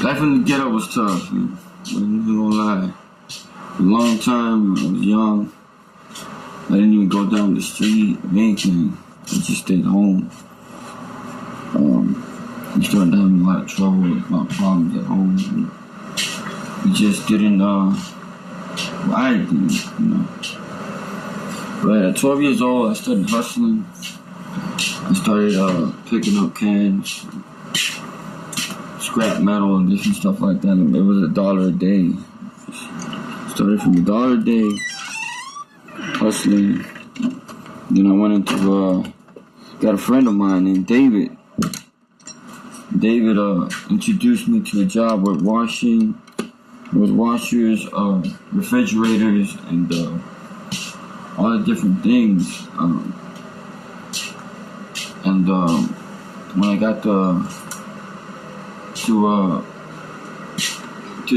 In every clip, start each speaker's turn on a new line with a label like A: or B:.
A: Life in the ghetto was tough, man. I'm not gonna lie. For a long time, I was young. I didn't even go down the street or anything. I just stayed home. We started having a lot of trouble, a lot of problems at home. We just didn't, I didn't, you know. But at 12 years old, I started hustling. I started picking up cans, scrap metal, and different stuff like that. It was $1 a day. Started from $1 a day, hustling. Then I went into, got a friend of mine named David. David introduced me to a job with washers, refrigerators, and all the different things. When I got to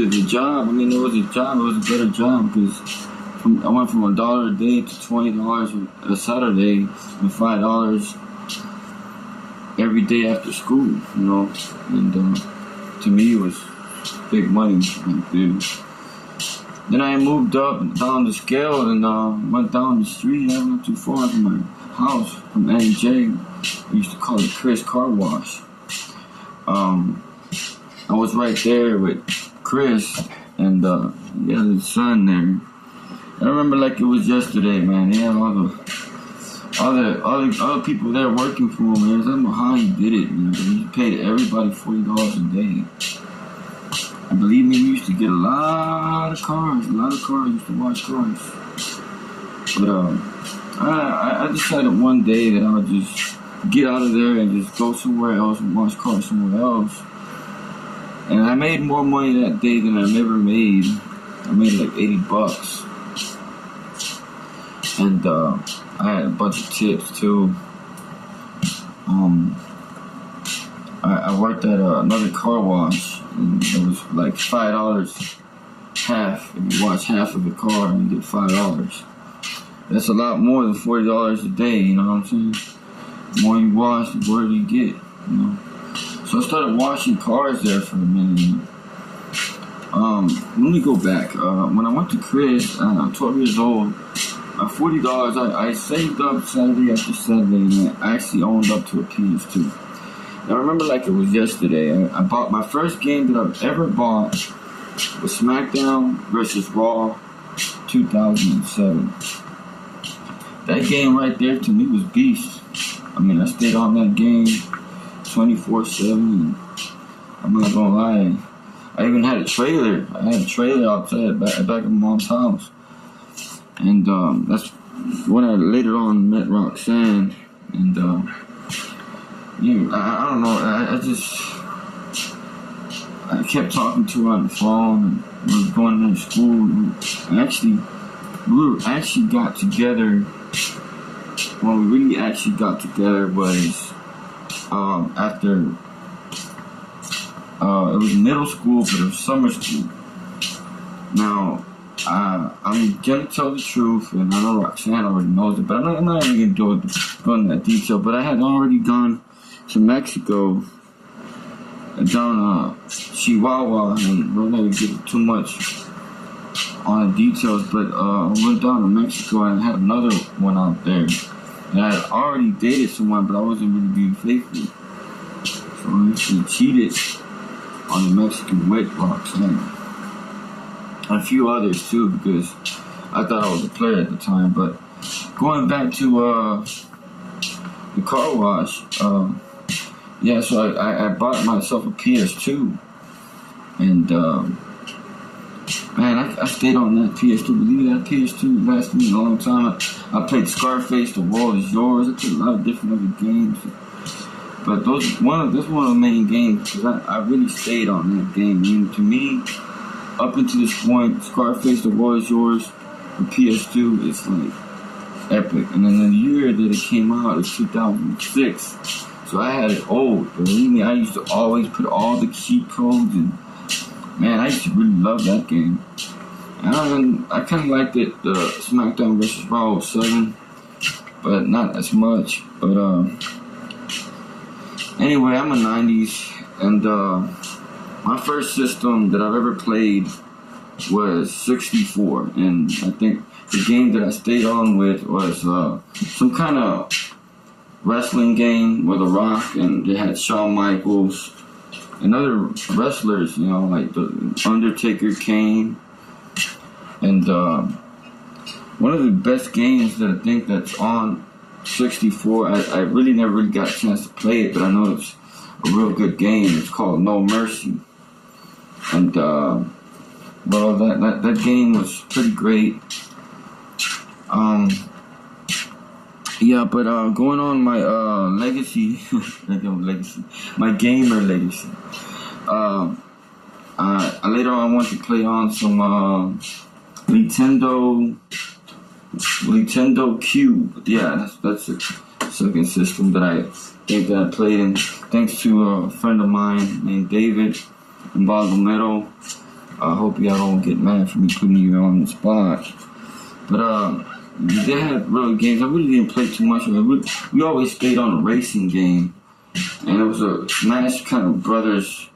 A: the job, I mean, it was a job. It was a better job because I went from $1 a day to $20 a Saturday and $5 every day after school, you know. And to me, it was big money back then. Then I moved up and down the scale and went down the street. I went too far from my house, from N.J. We used to call it Chris Car Wash. I was right there with Chris, and he had his son there. I remember like it was yesterday, man. He had all the people there working for him, man. I don't know how he did it, man. He paid everybody $40 a day. And believe me, we used to get a lot of cars. We used to wash cars. But I decided one day that I would just get out of there and just go somewhere else and wash cars somewhere else. And I made more money that day than I've ever made. I made like $80. And I had a bunch of tips too. I worked at another car wash, and it was like $5 half. If you wash half of the car, you get $5. That's a lot more than $40 a day, you know what I'm saying? The more you wash, the more you get, you know. So I started washing cars there for a minute. Let me go back. When I went to Chris, I'm 12 years old. $40, I saved up Saturday after Saturday, and I actually owned up to a PS2. I remember like it was yesterday. I bought my first game that I've ever bought was SmackDown vs. Raw 2007. That game right there to me was beast. I mean, I stayed on that game 24/7. I'm not gonna lie. I even had a trailer. I had a trailer outside back at my mom's house. And that's when I later on met Roxanne. And I don't know. I kept talking to her on the phone, and we were going to school. We actually got together. When we really actually got together was after it was middle school, but it was summer school. Now, I'm gonna tell the truth, and I know Roxanne already knows it, but I'm not even gonna go into that detail. But I had already gone to Mexico, down Chihuahua, and we're not gonna get too much on the details, but I went down to Mexico and I had another one out there. And I had already dated someone, but I wasn't really being faithful. So I actually cheated on the Mexican with Roxanne. And a few others too, because I thought I was a player at the time. But going back to the car wash, yeah, so I bought myself a PS2. And man, I stayed on that PS2. Believe that PS2 lasted me a long time. I played Scarface, The World Is Yours. I played a lot of different other games. But that's one of the main games, because I really stayed on that game. I mean, to me, up until this point, Scarface, The World Is Yours, the PS2 is like epic. And then the year that it came out is 2006. So I had it old. Believe me, I used to always put all the cheat codes and man, I used to really love that game. And I kind of liked it, the SmackDown vs. Raw 07, but not as much. But anyway, I'm a 90s, and my first system that I've ever played was 64, and I think the game that I stayed on with was some kind of wrestling game with a Rock, and they had Shawn Michaels and other wrestlers, like the Undertaker, Kane, and one of the best games that I think that's on 64. I really never really got a chance to play it, but I know it's a real good game. It's called No Mercy, and that game was pretty great. But going on my legacy, my gamer legacy. Later on I want to play on some Nintendo Cube. Yeah, that's a second system that I think that I played in, thanks to a friend of mine named David in Baldomero. I hope y'all don't get mad for me putting you on the spot. But they had real games. I really didn't play too much of it. We always stayed on a racing game, and it was a Smash kind of Brothers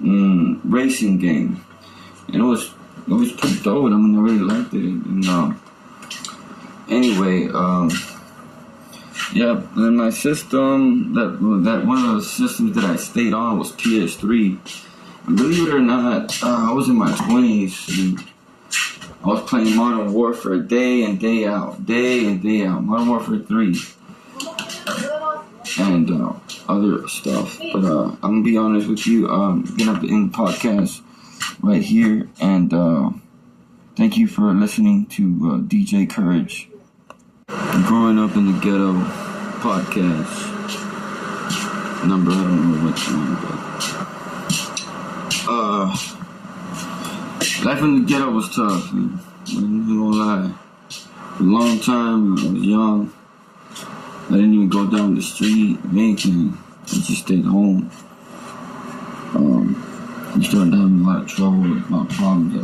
A: racing game, and it was pretty dope. I mean, I really liked it. And anyway, and my system that one of the systems that I stayed on was PS3. And believe it or not, I was in my 20s. And I was playing Modern Warfare day in, day out. Modern Warfare 3. And other stuff. But I'm going to be honest with you. I'm going to have to end the podcast right here. And thank you for listening to DJ Courage. Growing Up in the Ghetto podcast. Number, I don't know which one, but life in the ghetto was tough. I'm not gonna lie. For a long time, I was young. I didn't even go down the street or anything. I just stayed home. I started having a lot of trouble with my problems at